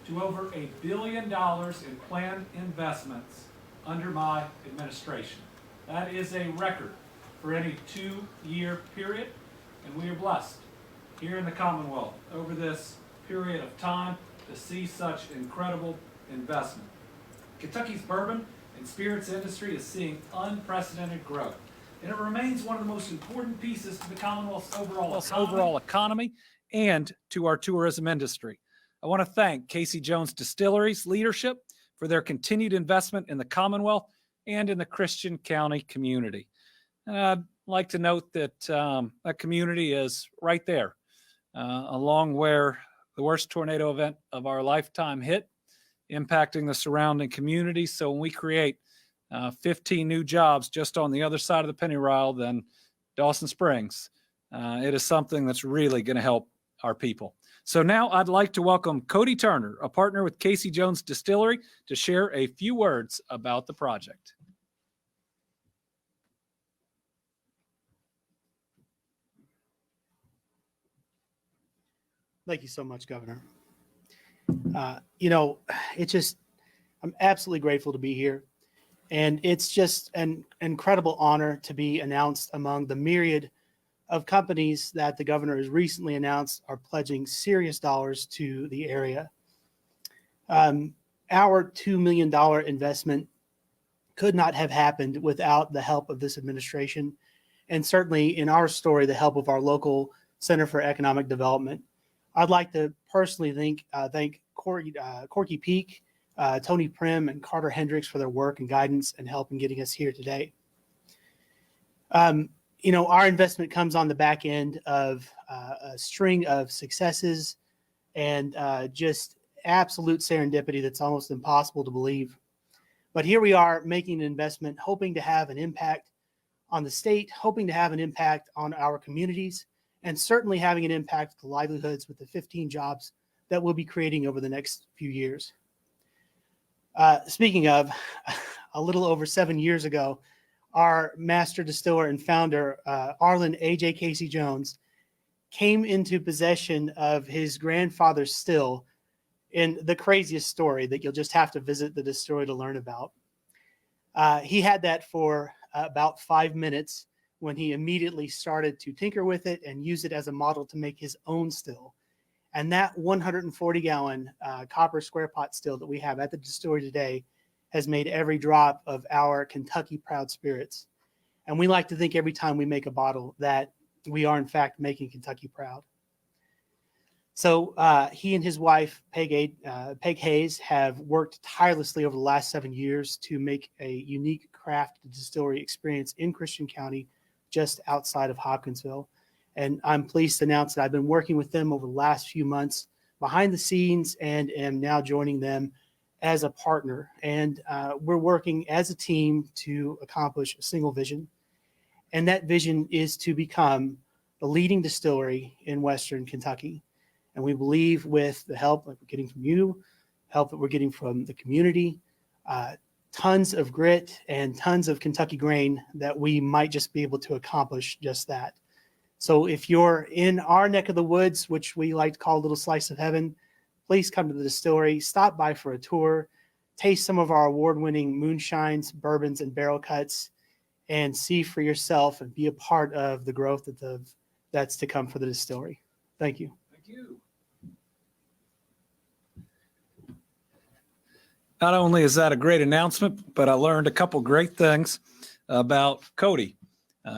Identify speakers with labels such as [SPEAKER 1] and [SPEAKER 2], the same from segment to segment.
[SPEAKER 1] to over $1 billion in planned investments under my administration. That is a record for any 2-year period, and we are blessed here in the Commonwealth over this period of time to see such incredible investment. Kentucky's bourbon and spirits industry is seeing unprecedented growth, and it remains one of the most important pieces to the Commonwealth's overall economy and to our tourism industry. I want to thank Casey Jones Distillery's leadership for their continued investment in the Commonwealth and in the Christian County community. And I'd like to note that that community is right there, along where the worst tornado event of our lifetime hit, impacting the surrounding community. So when we create 15 new jobs just on the other side of the pennyroyal than Dawson Springs, it is something that's really going to help our people. So now I'd like to welcome Cody Turner, a partner with Casey Jones Distillery, to share a few words about the project.
[SPEAKER 2] Thank you so much, Governor. I'm absolutely grateful to be here. And it's just an incredible honor to be announced among the myriad of companies that the governor has recently announced are pledging serious dollars to the area. Our $2 million investment could not have happened without the help of this administration, and certainly in our story, the help of our local Center for Economic Development. I'd like to personally thank Corky Peak, Tony Prim, and Carter Hendricks for their work and guidance and help in getting us here today. Our investment comes on the back end of a string of successes and just absolute serendipity that's almost impossible to believe. But here we are making an investment, hoping to have an impact on the state, hoping to have an impact on our communities, and certainly having an impact on the livelihoods with the 15 jobs that we'll be creating over the next few years. Speaking of, a little over 7 years ago, our master distiller and founder, Arlen A.J. Casey Jones, came into possession of his grandfather's still in the craziest story that you'll just have to visit the distillery to learn about. He had that for about 5 minutes when he immediately started to tinker with it and use it as a model to make his own still. And that 140-gallon copper square pot still that we have at the distillery today has made every drop of our Kentucky Proud spirits. And we like to think every time we make a bottle that we are in fact making Kentucky proud. So he and his wife, Peg Hayes, have worked tirelessly over the last 7 years to make a unique craft distillery experience in Christian County, just outside of Hopkinsville. And I'm pleased to announce that I've been working with them over the last few months behind the scenes and am now joining them as a partner. And we're working as a team to accomplish a single vision. And that vision is to become the leading distillery in Western Kentucky. And we believe with the help that we're getting from you, help that we're getting from the community, tons of grit and tons of Kentucky grain, that we might just be able to accomplish just that. So if you're in our neck of the woods, which we like to call a little slice of heaven, please come to the distillery, stop by for a tour, taste some of our award-winning moonshines, bourbons, and barrel cuts, and see for yourself and be a part of the growth that's to come for the distillery. Thank you.
[SPEAKER 1] Thank you. Not only is that a great announcement, but I learned a couple great things about Cody.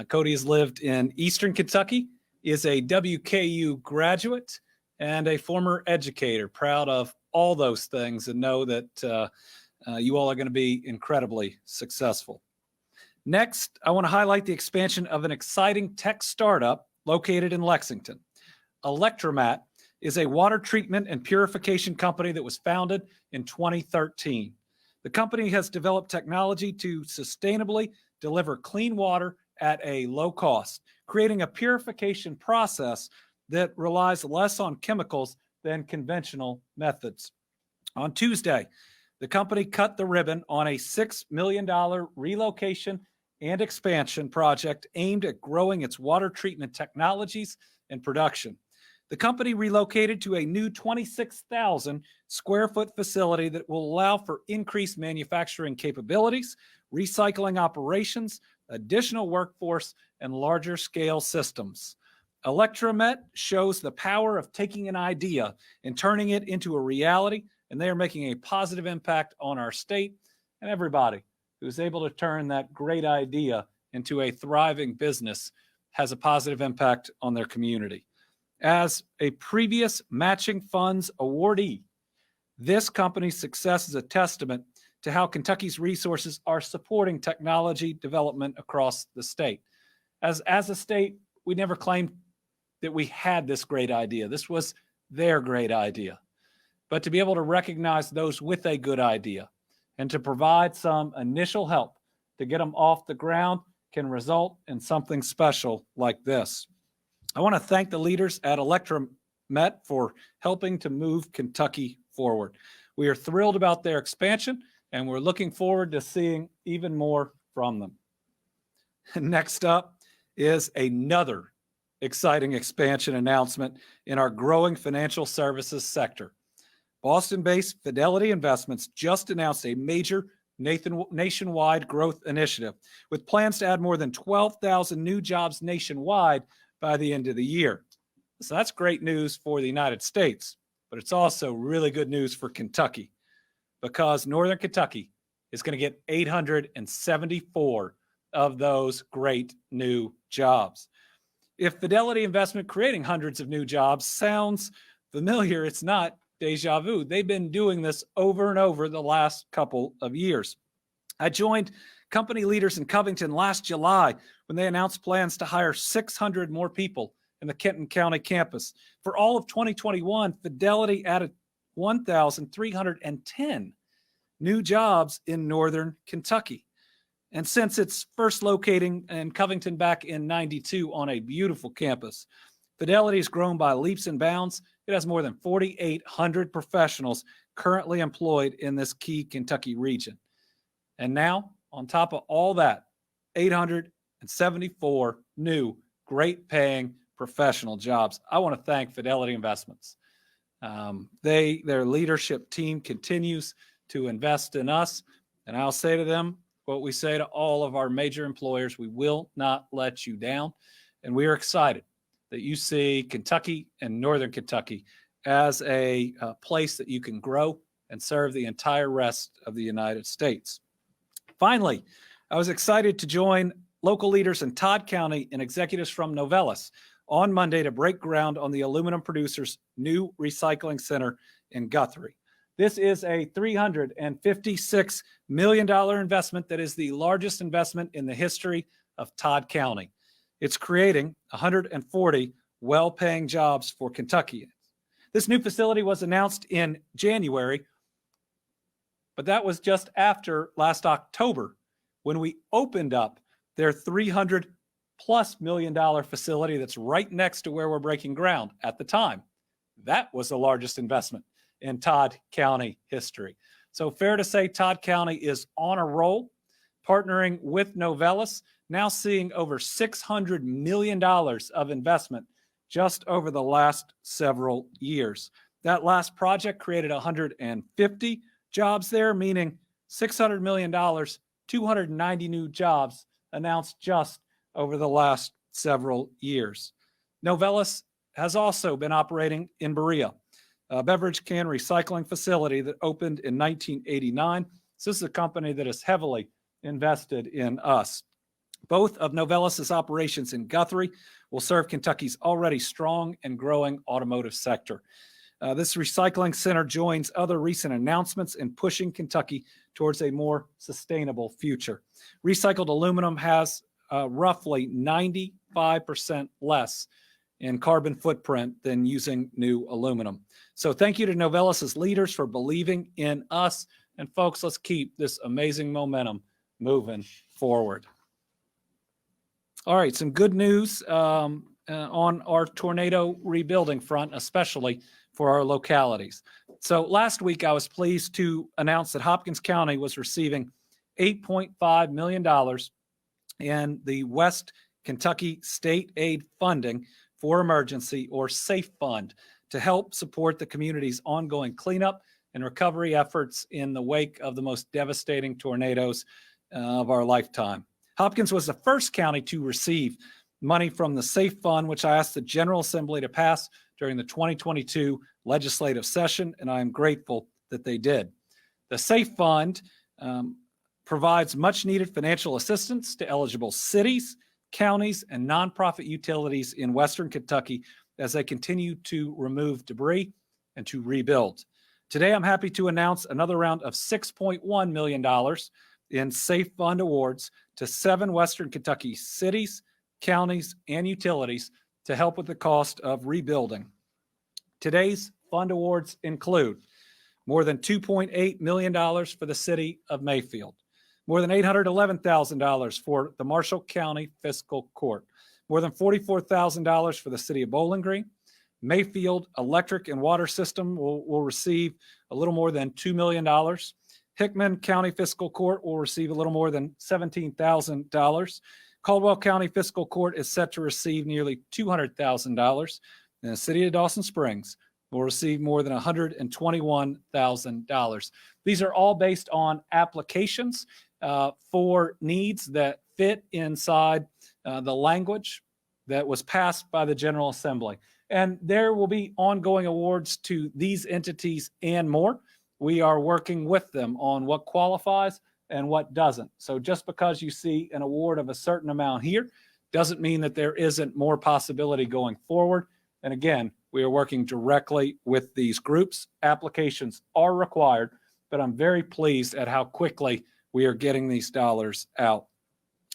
[SPEAKER 1] Cody has lived in Eastern Kentucky, is a WKU graduate, and a former educator. Proud of all those things and know that you all are going to be incredibly successful. Next, I want to highlight the expansion of an exciting tech startup located in Lexington. Electromat is a water treatment and purification company that was founded in 2013. The company has developed technology to sustainably deliver clean water at a low cost, creating a purification process that relies less on chemicals than conventional methods. On Tuesday, the company cut the ribbon on a $6 million relocation and expansion project aimed at growing its water treatment technologies and production. The company relocated to a new 26,000 square foot facility that will allow for increased manufacturing capabilities, recycling operations, additional workforce, and larger scale systems. Electromet shows the power of taking an idea and turning it into a reality, and they are making a positive impact on our state and everybody who is able to turn that great idea into a thriving business has a positive impact on their community. As a previous matching funds awardee, this company's success is a testament to how Kentucky's resources are supporting technology development across the state. As a state, we never claimed that we had this great idea. This was their great idea. But to be able to recognize those with a good idea and to provide some initial help to get them off the ground can result in something special like this. I want to thank the leaders at Electromet for helping to move Kentucky forward. We are thrilled about their expansion, and we're looking forward to seeing even more from them. Next up is another exciting expansion announcement in our growing financial services sector. Boston-based Fidelity Investments just announced a major nationwide growth initiative with plans to add more than 12,000 new jobs nationwide by the end of the year. So that's great news for the United States, but it's also really good news for Kentucky because Northern Kentucky is going to get 874 of those great new jobs. If Fidelity Investment creating hundreds of new jobs sounds familiar, it's not deja vu. They've been doing this over and over the last couple of years. I joined company leaders in Covington last July when they announced plans to hire 600 more people in the Kenton County campus. For all of 2021, Fidelity added 1,310 new jobs in Northern Kentucky. And since it's first locating in Covington back in '92 on a beautiful campus, Fidelity has grown by leaps and bounds. It has more than 4,800 professionals currently employed in this key Kentucky region. And now, on top of all that, 874 new, great paying professional jobs. I want to thank Fidelity Investments. Their leadership team continues to invest in us. And I'll say to them what we say to all of our major employers: we will not let you down. And we are excited that you see Kentucky and Northern Kentucky as a place that you can grow and serve the entire rest of the United States. Finally, I was excited to join local leaders in Todd County and executives from Novelis on Monday to break ground on the aluminum producer's new recycling center in Guthrie. This is a $356 million investment that is the largest investment in the history of Todd County. It's creating 140 well-paying jobs for Kentuckians. This new facility was announced in January, but that was just after last October when we opened up their $300+ million facility that's right next to where we're breaking ground at the time. That was the largest investment in Todd County history. So fair to say Todd County is on a roll, partnering with Novelis, now seeing over $600 million of investment just over the last several years. That last project created 150 jobs there, meaning $600 million, 290 new jobs announced just over the last several years. Novelis has also been operating in Berea, a beverage can recycling facility that opened in 1989. So this is a company that is heavily invested in us. Both of Novelis's operations in Guthrie will serve Kentucky's already strong and growing automotive sector. This recycling center joins other recent announcements in pushing Kentucky towards a more sustainable future. Recycled aluminum has roughly 95% less in carbon footprint than using new aluminum. So thank you to Novelis's leaders for believing in us. And folks, let's keep this amazing momentum moving forward. All right, some good news on our tornado rebuilding front, especially for our localities. So last week, I was pleased to announce that Hopkins County was receiving $8.5 million in the West Kentucky state aid funding for Emergency, or SAFE Fund, to help support the community's ongoing cleanup and recovery efforts in the wake of the most devastating tornadoes of our lifetime. Hopkins was the first county to receive money from the SAFE Fund, which I asked the General Assembly to pass during the 2022 legislative session, and I am grateful that they did. The SAFE Fund provides much needed financial assistance to eligible cities, counties, and nonprofit utilities in Western Kentucky as they continue to remove debris and to rebuild. Today, I'm happy to announce another round of $6.1 million in SAFE Fund awards to 7 Western Kentucky cities, counties, and utilities to help with the cost of rebuilding. Today's fund awards include more than $2.8 million for the city of Mayfield, more than $811,000 for the Marshall County Fiscal Court, more than $44,000 for the city of Bowling Green. Mayfield Electric and Water System will receive a little more than $2 million. Hickman County Fiscal Court will receive a little more than $17,000. Caldwell County Fiscal Court is set to receive nearly $200,000. And the city of Dawson Springs will receive more than $121,000. These are all based on applications for needs that fit inside the language that was passed by the General Assembly. And there will be ongoing awards to these entities and more. We are working with them on what qualifies and what doesn't. So just because you see an award of a certain amount here doesn't mean that there isn't more possibility going forward. And again, we are working directly with these groups. Applications are required, but I'm very pleased at how quickly we are getting these dollars out.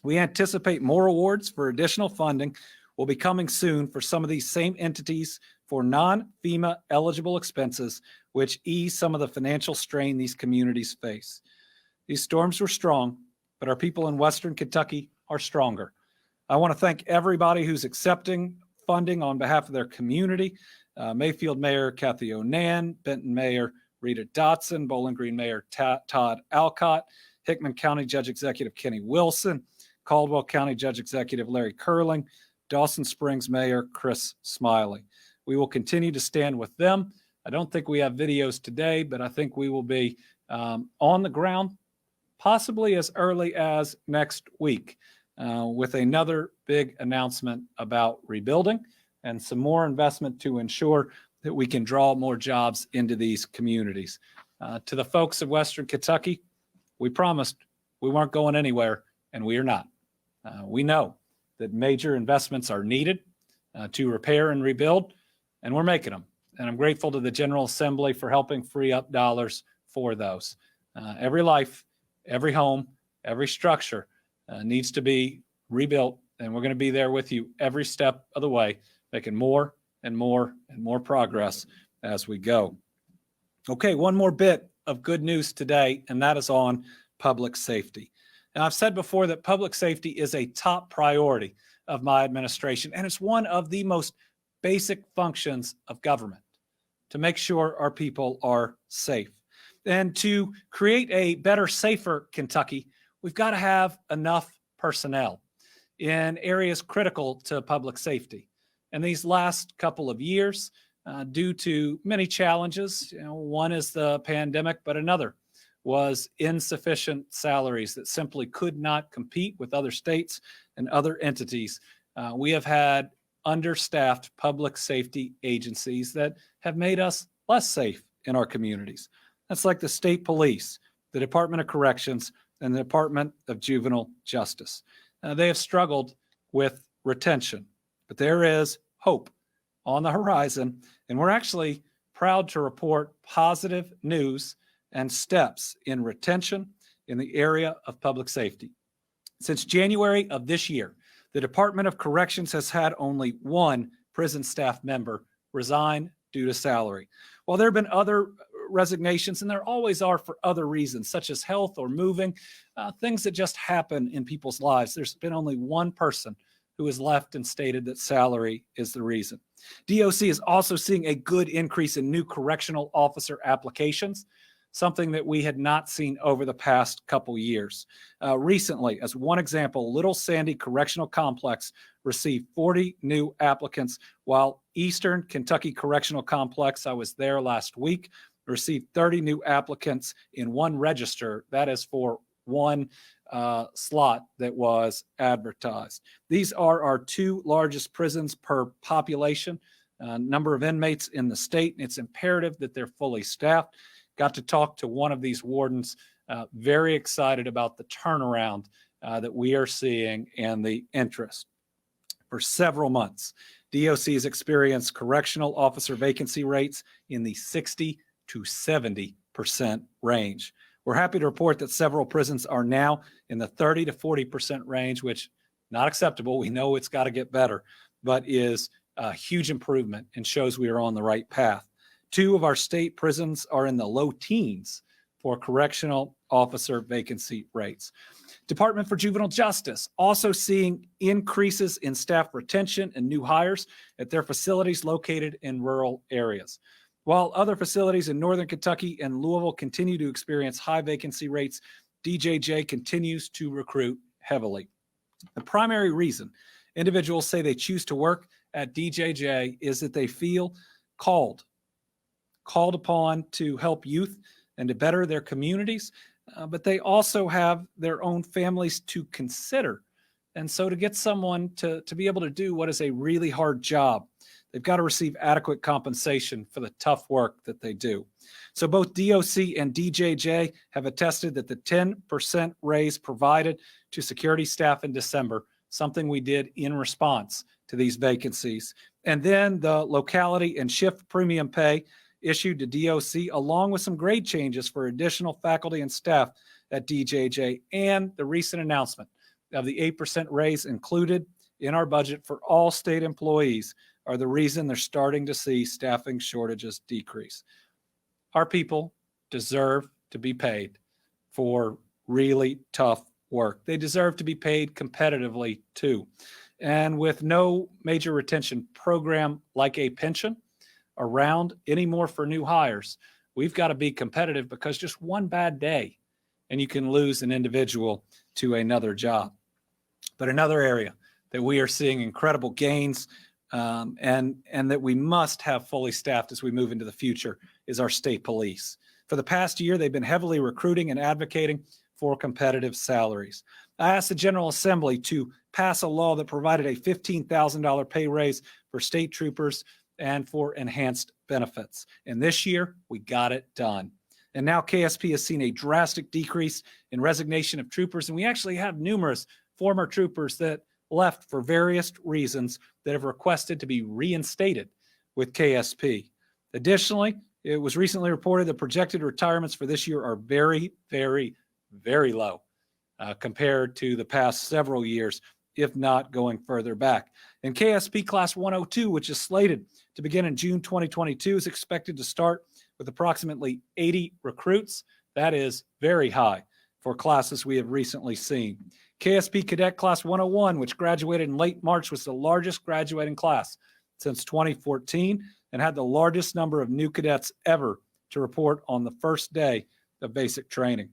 [SPEAKER 1] We anticipate more awards for additional funding will be coming soon for some of these same entities for non-FEMA eligible expenses, which ease some of the financial strain these communities face. These storms were strong, but our people in Western Kentucky are stronger. I want to thank everybody who's accepting funding on behalf of their community. Mayfield Mayor Kathy Onan, Benton Mayor Rita Dotson, Bowling Green Mayor Todd Alcott, Hickman County Judge Executive Kenny Wilson, Caldwell County Judge Executive Larry Curling, Dawson Springs Mayor Chris Smiley. We will continue to stand with them. I don't think we have videos today, but I think we will be on the ground possibly as early as next week with another big announcement about rebuilding and some more investment to ensure that we can draw more jobs into these communities. To the folks of Western Kentucky, we promised we weren't going anywhere, and we are not. We know that major investments are needed to repair and rebuild, and we're making them. And I'm grateful to the General Assembly for helping free up dollars for those. Every life, every home, every structure needs to be rebuilt, and we're going to be there with you every step of the way, making more and more and more progress as we go. Okay, one more bit of good news today, and that is on public safety. Now, I've said before that public safety is a top priority of my administration, and it's one of the most basic functions of government to make sure our people are safe. And to create a better, safer Kentucky, we've got to have enough personnel in areas critical to public safety. And these last couple of years, due to many challenges, one is the pandemic, but another was insufficient salaries that simply could not compete with other states and other entities. We have had understaffed public safety agencies that have made us less safe in our communities. That's like the state police, the Department of Corrections, and the Department of Juvenile Justice. They have struggled with retention, but there is hope on the horizon, and we're actually proud to report positive news and steps in retention in the area of public safety. Since January of this year, the Department of Corrections has had only one prison staff member resign due to salary. While there have been other resignations, and there always are for other reasons, such as health or moving, things that just happen in people's lives, there's been only one person who has left and stated that salary is the reason. DOC is also seeing a good increase in new correctional officer applications. something that we had not seen over the past couple years. Recently, as one example, Little Sandy Correctional Complex received 40 new applicants, while Eastern Kentucky Correctional Complex, I was there last week, received 30 new applicants in one register. That is for one slot that was advertised. These are our two largest prisons per population, number of inmates in the state, and it's imperative that they're fully staffed. Got to talk to one of these wardens, very excited about the turnaround that we are seeing and the interest. For several months, DOC has experienced correctional officer vacancy rates in the 60 to 70% range. We're happy to report that several prisons are now in the 30 to 40% range, which not acceptable. We know it's got to get better, but is a huge improvement and shows we are on the right path. 2 of our state prisons are in the low teens for correctional officer vacancy rates. Department for Juvenile Justice also seeing increases in staff retention and new hires at their facilities located in rural areas. While other facilities in Northern Kentucky and Louisville continue to experience high vacancy rates, DJJ continues to recruit heavily. The primary reason individuals say they choose to work at DJJ is that they feel called upon to help youth and to better their communities, but they also have their own families to consider. And so to get someone to be able to do what is a really hard job, they've got to receive adequate compensation for the tough work that they do. So both DOC and DJJ have attested that the 10% raise provided to security staff in December, something we did in response to these vacancies. And then the locality and shift premium pay issued to DOC, along with some grade changes for additional faculty and staff at DJJ, and the recent announcement of the 8% raise included in our budget for all state employees are the reason they're starting to see staffing shortages decrease. Our people deserve to be paid for really tough work. They deserve to be paid competitively too. And with no major retention program like a pension around anymore for new hires, we've got to be competitive, because just one bad day and you can lose an individual to another job. But another area that we are seeing incredible gains and that we must have fully staffed as we move into the future is our state police. For the past year, they've been heavily recruiting and advocating for competitive salaries. I asked the General Assembly to pass a law that provided a $15,000 pay raise for state troopers and for enhanced benefits. And this year, we got it done. And now KSP has seen a drastic decrease in resignation of troopers, and we actually have numerous former troopers that left for various reasons that have requested to be reinstated with KSP. Additionally, it was recently reported that projected retirements for this year are very, very, very low compared to the past several years, if not going further back. And KSP Class 102, which is slated to begin in June 2022, is expected to start with approximately 80 recruits. That is very high for classes we have recently seen. KSP Cadet Class 101, which graduated in late March, was the largest graduating class since 2014 and had the largest number of new cadets ever to report on the first day of basic training.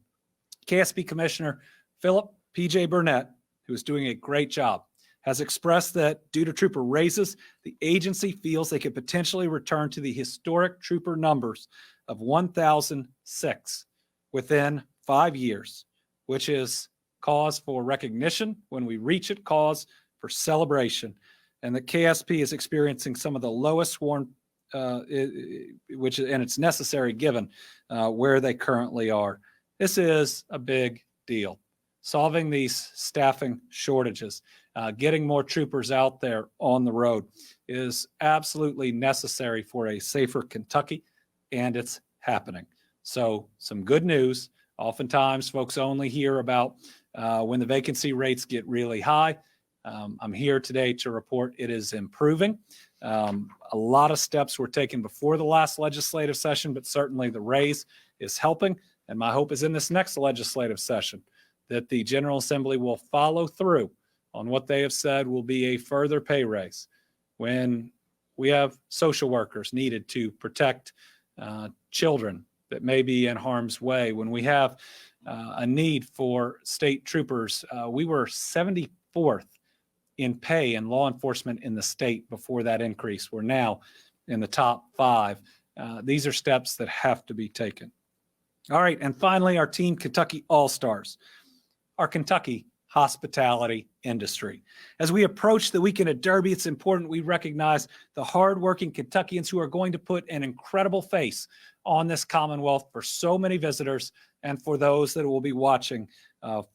[SPEAKER 1] KSP Commissioner Philip P.J. Burnett, who is doing a great job, has expressed that due to trooper raises, the agency feels they could potentially return to the historic trooper numbers of 1,006 within 5 years, which is cause for recognition when we reach it, cause for celebration, and that KSP is experiencing some of the lowest sworn, and it's necessary given where they currently are. This is a big deal. Solving these staffing shortages, getting more troopers out there on the road is absolutely necessary for a safer Kentucky, and it's happening. So some good news. Oftentimes folks only hear about when the vacancy rates get really high. I'm here today to report it is improving. A lot of steps were taken before the last legislative session, but certainly the raise is helping. And my hope is in this next legislative session that the General Assembly will follow through on what they have said will be a further pay raise. When we have social workers needed to protect children that may be in harm's way. When we have a need for state troopers, we were 74th in pay and law enforcement in the state before that increase. We're now in the top 5. These are steps that have to be taken. All right, and finally, our Team Kentucky All-Stars, our Kentucky hospitality industry. As we approach the weekend at Derby, it's important we recognize the hardworking Kentuckians who are going to put an incredible face on this Commonwealth for so many visitors and for those that will be watching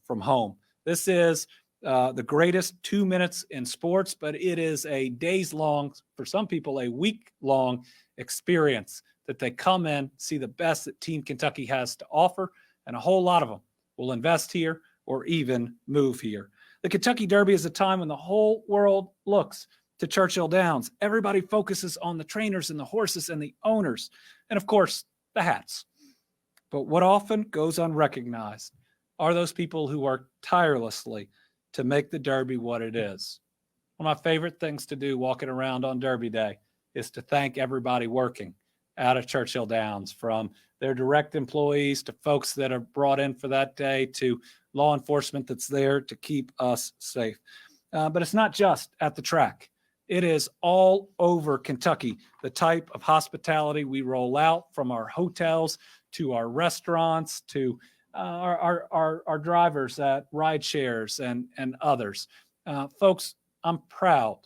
[SPEAKER 1] from home. This is the greatest 2 minutes in sports, but it is a days-long, for some people, a week-long experience that they come in, see the best that Team Kentucky has to offer, and a whole lot of them will invest here or even move here. The Kentucky Derby is a time when the whole world looks to Churchill Downs. Everybody focuses on the trainers and the horses and the owners, and of course, the hats. But what often goes unrecognized are those people who work tirelessly to make the Derby what it is. One of my favorite things to do walking around on Derby Day is to thank everybody working out of Churchill Downs, from their direct employees to folks that are brought in for that day to law enforcement that's there to keep us safe. But it's not just at the track. It is all over Kentucky, the type of hospitality we roll out, from our hotels to our restaurants to our drivers at ride shares and others. Folks, I'm proud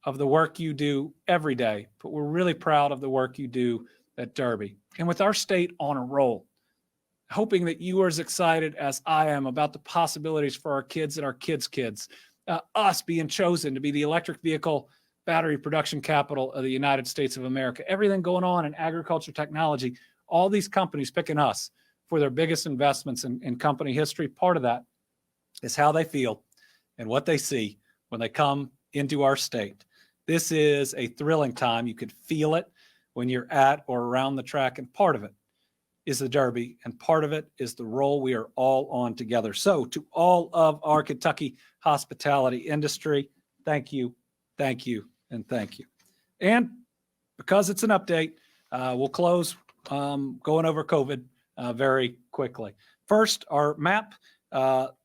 [SPEAKER 1] of the work you do every day, but we're really proud of the work you do at Derby. And with our state on a roll, hoping that you are as excited as I am about the possibilities for our kids and our kids' kids, us being chosen to be the electric vehicle battery production capital of the United States of America, everything going on in agriculture technology, all these companies picking us for their biggest investments in company history. Part of that is how they feel and what they see when they come into our state. This is a thrilling time. You could feel it when you're at or around the track, and part of it is the Derby, and part of it is the role we are all on together. So to all of our Kentucky hospitality industry, thank you, thank you, and thank you. And because it's an update, we'll close going over COVID very quickly. First, our map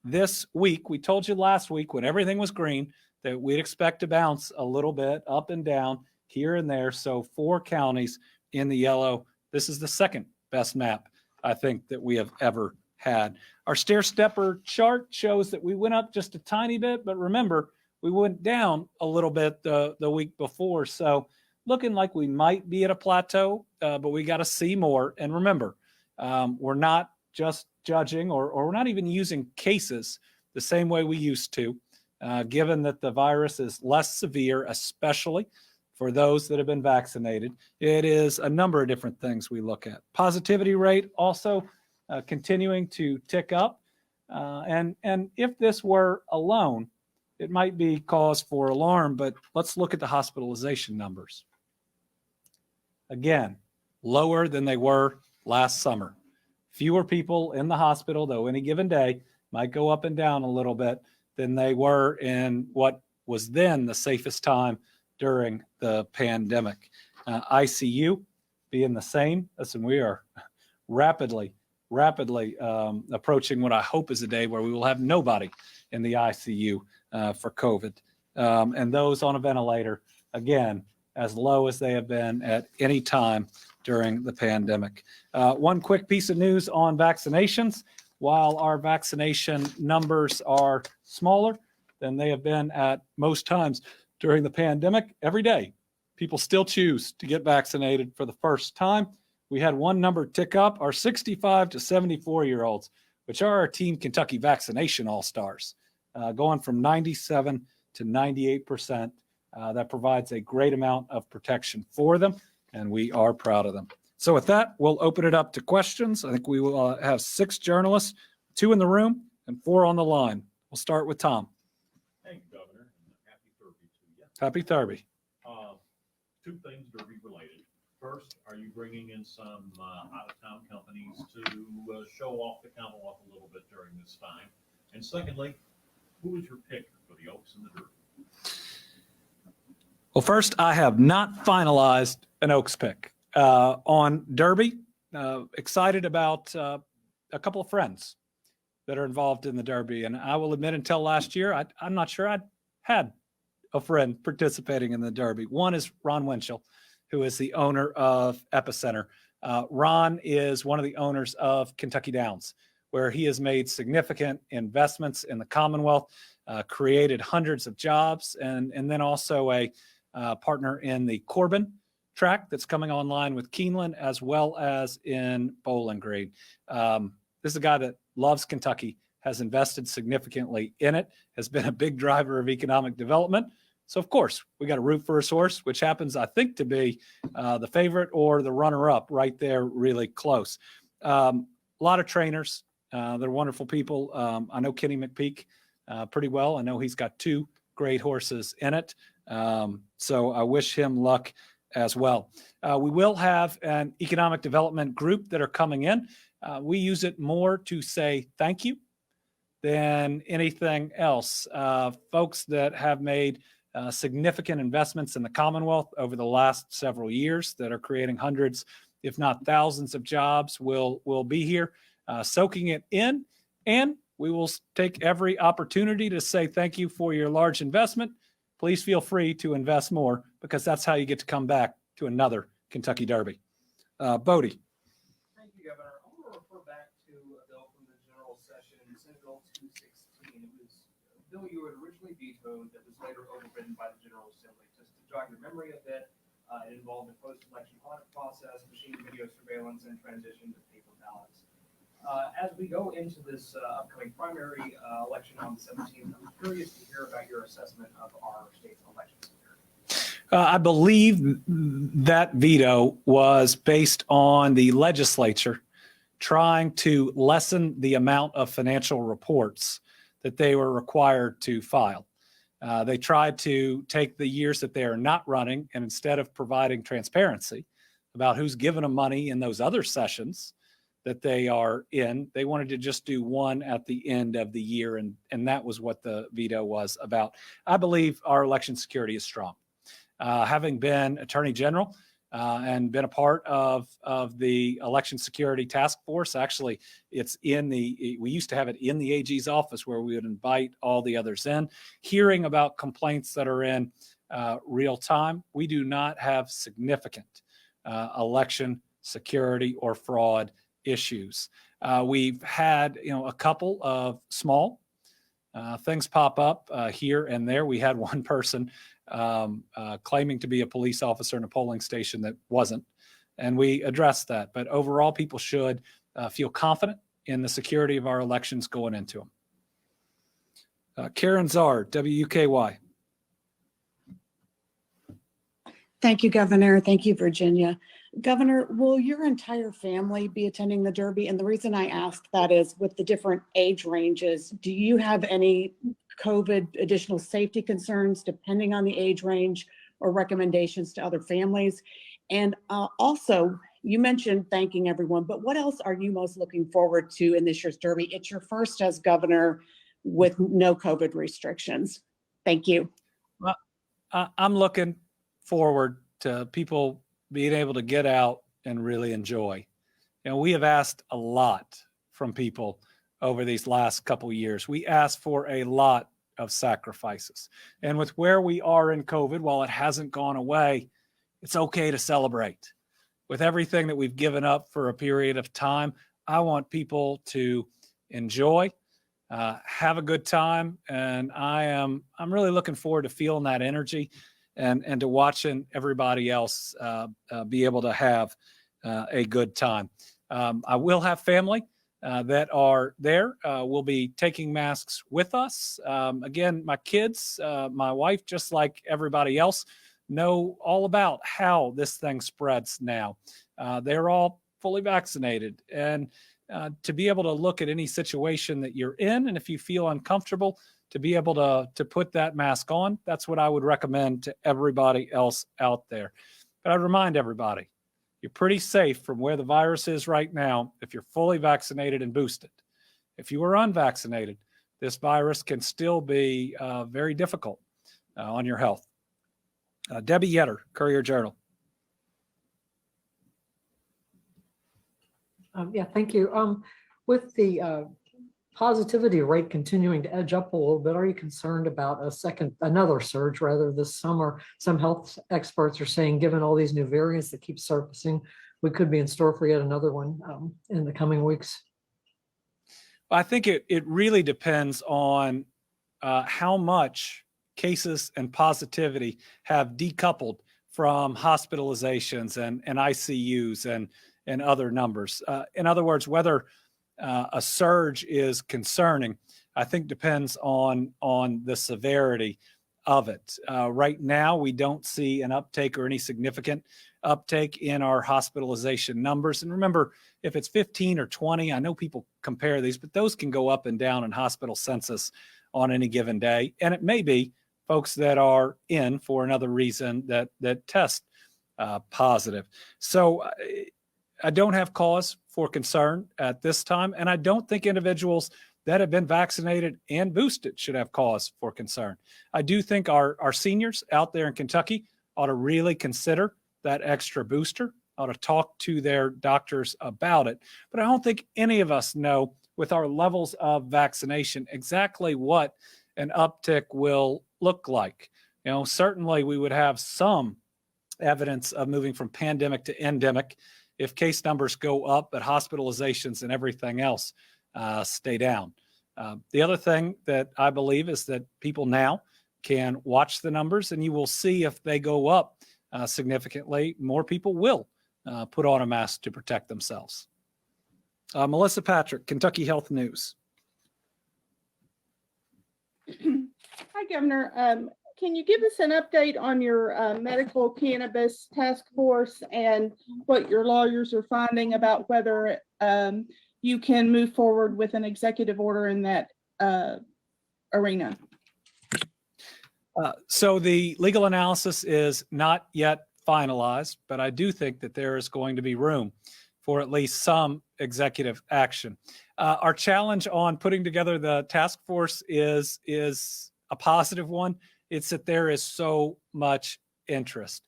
[SPEAKER 1] this week. We told you last week when everything was green that we'd expect to bounce a little bit up and down here and there. So 4 counties in the yellow. This is the second best map, I think, that we have ever had. Our stair stepper chart shows that we went up just a tiny bit, but remember, we went down a little bit the week before. So looking like we might be at a plateau, but we got to see more. And remember, we're not just judging or we're not even using cases the same way we used to, given that the virus is less severe, especially for those that have been vaccinated. It is a number of different things we look at. Positivity rate also continuing to tick up. And if this were alone, it might be cause for alarm, but let's look at the hospitalization numbers. Again, lower than they were last summer. Fewer people in the hospital, though any given day might go up and down a little bit, than they were in what was then the safest time during the pandemic. ICU being the same. Listen, we are rapidly approaching what I hope is a day where we will have nobody in the ICU for COVID. And those on a ventilator, again, as low as they have been at any time during the pandemic. One quick piece of news on vaccinations. While our vaccination numbers are smaller than they have been at most times during the pandemic, every day people still choose to get vaccinated for the first time. We had one number tick up, our 65 to 74-year-olds, which are our Team Kentucky vaccination all-stars, going from 97 to 98%. That provides a great amount of protection for them, and we are proud of them. So with that, we'll open it up to questions. I think we will have 6 journalists, 2 in the room and 4 on the line. We'll start with Tom.
[SPEAKER 3] Thank you, Governor. Happy Derby to you.
[SPEAKER 1] Happy Derby.
[SPEAKER 3] 2 things Derby related. First, are you bringing in some out-of-town companies to show off the Commonwealth a little bit during this time? And secondly, who is your pick for the Oaks and the Derby?
[SPEAKER 1] Well, first, I have not finalized an Oaks pick. On Derby, excited about a couple of friends that are involved in the Derby. And I will admit, until last year, I'm not sure I'd had a friend participating in the Derby. One is Ron Winchell, who is the owner of Epicenter. Ron is one of the owners of Kentucky Downs, where he has made significant investments in the Commonwealth, created hundreds of jobs, and then also a partner in the Corbin track that's coming online with Keeneland, as well as in Bowling Green. This is a guy that loves Kentucky, has invested significantly in it, has been a big driver of economic development. So, of course, we got to root for his horse, which happens, I think, to be the favorite or the runner-up right there, really close. A lot of trainers. They're wonderful people. I know Kenny McPeak pretty well. I know he's got 2 great horses in it. So I wish him luck as well. We will have an economic development group that are coming in. We use it more to say thank you than anything else. Folks that have made significant investments in the Commonwealth over the last several years that are creating hundreds, if not thousands of jobs will be here, soaking it in. And we will take every opportunity to say thank you for your large investment. Please feel free to invest more, because that's how you get to come back to another Kentucky Derby. Bodie.
[SPEAKER 4] Thank you, Governor. I want to refer back to a bill from the general session, Senate Bill 216. It was a bill you had originally vetoed that was later overridden by the General Assembly. Just to jog your memory a bit, it involved a post-election audit process, machine video surveillance, and transition to paper ballots. As we go into this upcoming primary election on the 17th, I'm curious to hear about your assessment of our state's election security.
[SPEAKER 1] I believe that veto was based on the legislature trying to lessen the amount of financial reports that they were required to file. They tried to take the years that they are not running, and instead of providing transparency about who's given them money in those other sessions that they are in, they wanted to just do one at the end of the year, and that was what the veto was about. I believe our election security is strong. Having been Attorney General and been a part of the election security task force, actually, we used to have it in the AG's office where we would invite all the others in, hearing about complaints that are in real time. We do not have significant election security or fraud issues. We've had, a couple of small things pop up here and there. We had one person claiming to be a police officer in a polling station that wasn't, and we addressed that. But overall, people should feel confident in the security of our elections going into them. Karen Czar, WUKY.
[SPEAKER 5] Thank you, Governor. Thank you, Virginia. Governor, will your entire family be attending the Derby? And the reason I ask that is with the different age ranges, do you have any COVID additional safety concerns depending on the age range or recommendations to other families? And also, you mentioned thanking everyone, but what else are you most looking forward to in this year's Derby? It's your first as governor with no COVID restrictions. Thank you.
[SPEAKER 1] Well, I'm looking forward to people being able to get out and really enjoy. We have asked a lot from people over these last couple of years. We asked for a lot of sacrifices. And with where we are in COVID, while it hasn't gone away, it's okay to celebrate. With everything that we've given up for a period of time, I want people to enjoy, have a good time, and I'm really looking forward to feeling that energy and to watching everybody else be able to have a good time. I will have family that are there. We'll be taking masks with us. Again, my kids, my wife, just like everybody else, know all about how this thing spreads now. They're all fully vaccinated. And to be able to look at any situation that you're in, and if you feel uncomfortable, to be able to put that mask on, that's what I would recommend to everybody else out there. But I'd remind everybody, you're pretty safe from where the virus is right now if you're fully vaccinated and boosted. If you are unvaccinated, this virus can still be very difficult on your health. Debbie Yetter, Courier-Journal.
[SPEAKER 6] Yeah, thank you. With the positivity rate continuing to edge up a little bit, are you concerned about another surge rather this summer? Some health experts are saying, given all these new variants that keep surfacing, we could be in store for yet another one in the coming weeks.
[SPEAKER 1] I think it really depends on how much cases and positivity have decoupled from hospitalizations and ICUs and other numbers. In other words, whether a surge is concerning, I think depends on the severity of it. Right now, we don't see an uptake or any significant uptake in our hospitalization numbers. And remember, if it's 15 or 20, I know people compare these, but those can go up and down in hospital census on any given day. And it may be folks that are in for another reason that test positive. So I don't have cause for concern at this time. And I don't think individuals that have been vaccinated and boosted should have cause for concern. I do think our seniors out there in Kentucky ought to really consider that extra booster, ought to talk to their doctors about it. But I don't think any of us know with our levels of vaccination exactly what an uptick will look like. You know, certainly we would have some evidence of moving from pandemic to endemic if case numbers go up, but hospitalizations and everything else stay down. The other thing that I believe is that people now can watch the numbers, and you will see if they go up significantly, more people will put on a mask to protect themselves. Melissa Patrick, Kentucky Health News.
[SPEAKER 7] Hi, Governor. Can you give us an update on your medical cannabis task force and what your lawyers are finding about whether you can move forward with an executive order in that arena?
[SPEAKER 1] So the legal analysis is not yet finalized, but I do think that there is going to be room for at least some executive action. Our challenge on putting together the task force is a positive one. It's that there is so much interest.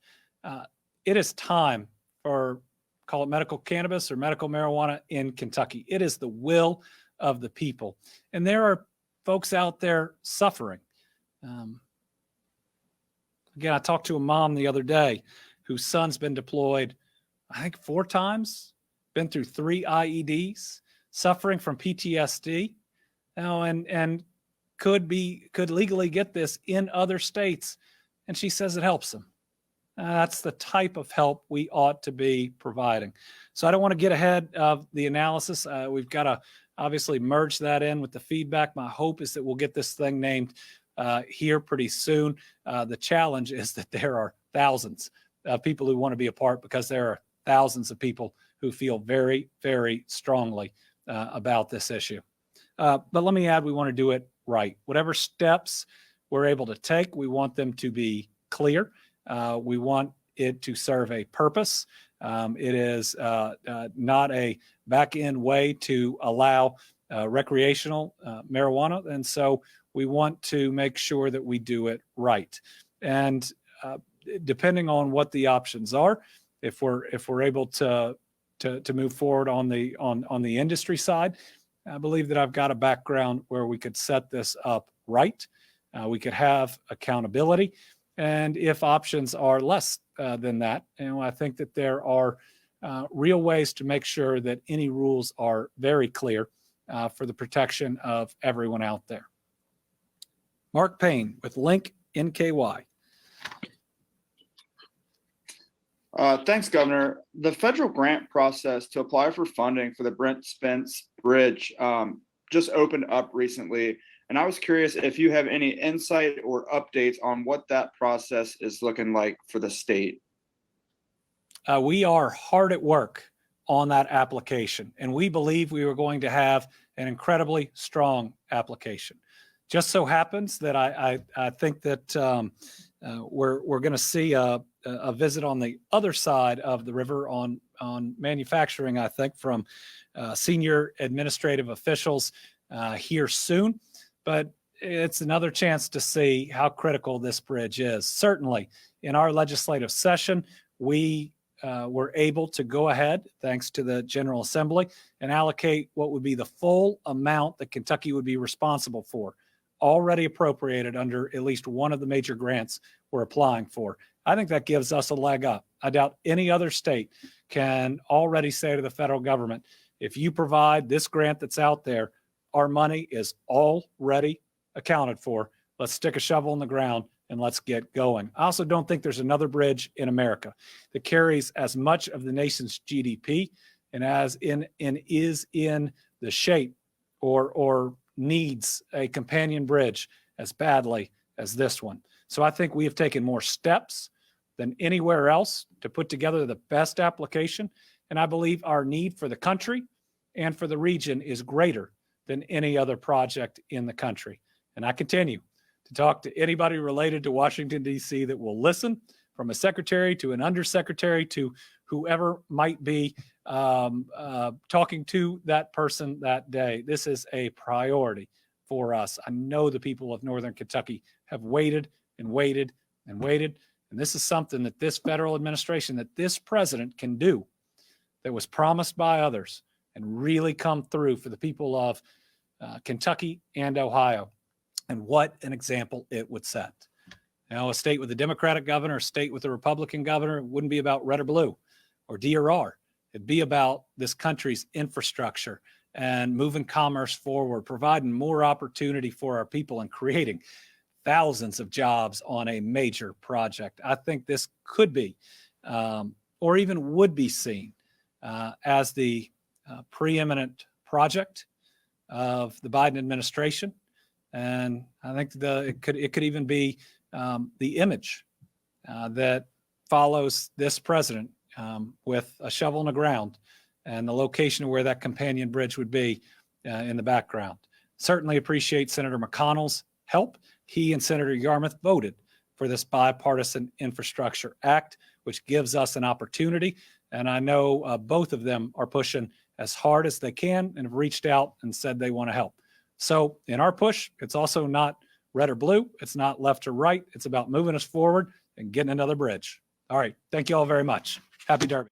[SPEAKER 1] It is time for, call it medical cannabis or medical marijuana in Kentucky. It is the will of the people. And there are folks out there suffering. Again, I talked to a mom the other day whose son's been deployed, I think 4 times, been through 3 IEDs, suffering from PTSD, and could legally get this in other states. And she says it helps them. That's the type of help we ought to be providing. So I don't want to get ahead of the analysis. We've got to obviously merge that in with the feedback. My hope is that we'll get this thing named here pretty soon. The challenge is that there are thousands of people who want to be a part, because there are thousands of people who feel very, very strongly about this issue. But let me add, we want to do it right. Whatever steps we're able to take, we want them to be clear. We want it to serve a purpose. It is not a back-end way to allow recreational marijuana. And so we want to make sure that we do it right. And depending on what the options are, if we're able to move forward on the industry side, I believe that I've got a background where we could set this up right. We could have accountability. And if options are less than that, I think that there are real ways to make sure that any rules are very clear for the protection of everyone out there. Mark Payne with Link NKY.
[SPEAKER 8] Thanks, Governor. The federal grant process to apply for funding for the Brent Spence Bridge just opened up recently. And I was curious if you have any insight or updates on what that process is looking like for the state.
[SPEAKER 1] We are hard at work on that application, and we believe we are going to have an incredibly strong application. Just so happens that I think that we're going to see a visit on the other side of the river on manufacturing, I think, from senior administrative officials here soon. But it's another chance to see how critical this bridge is. Certainly, in our legislative session, we were able to go ahead, thanks to the General Assembly, and allocate what would be the full amount that Kentucky would be responsible for, already appropriated under at least one of the major grants we're applying for. I think that gives us a leg up. I doubt any other state can already say to the federal government, if you provide this grant that's out there, our money is already accounted for. Let's stick a shovel in the ground and let's get going. I also don't think there's another bridge in America that carries as much of the nation's GDP and is in the shape or needs a companion bridge as badly as this one. So I think we have taken more steps than anywhere else to put together the best application. And I believe our need for the country and for the region is greater than any other project in the country. And I continue to talk to anybody related to Washington, D.C. that will listen, from a secretary to an undersecretary to whoever might be talking to that person that day. This is a priority for us. I know the people of Northern Kentucky have waited and waited and waited. And this is something that this federal administration, that this president can do, that was promised by others and really come through for the people of Kentucky and Ohio. And what an example it would set. Now, a state with a Democratic governor, a state with a Republican governor, it wouldn't be about red or blue or D or R. It'd be about this country's infrastructure and moving commerce forward, providing more opportunity for our people and creating thousands of jobs on a major project. I think this could be, or even would be seen as the preeminent project of the Biden administration. And I think it could even be the image that follows this president with a shovel in the ground and the location of where that companion bridge would be in the background. Certainly appreciate Senator McConnell's help. He and Senator Yarmouth voted for this bipartisan infrastructure act, which gives us an opportunity. And I know both of them are pushing as hard as they can and have reached out and said they want to help. So in our push, it's also not red or blue. It's not left or right. It's about moving us forward and getting another bridge. All right. Thank you all very much. Happy Derby.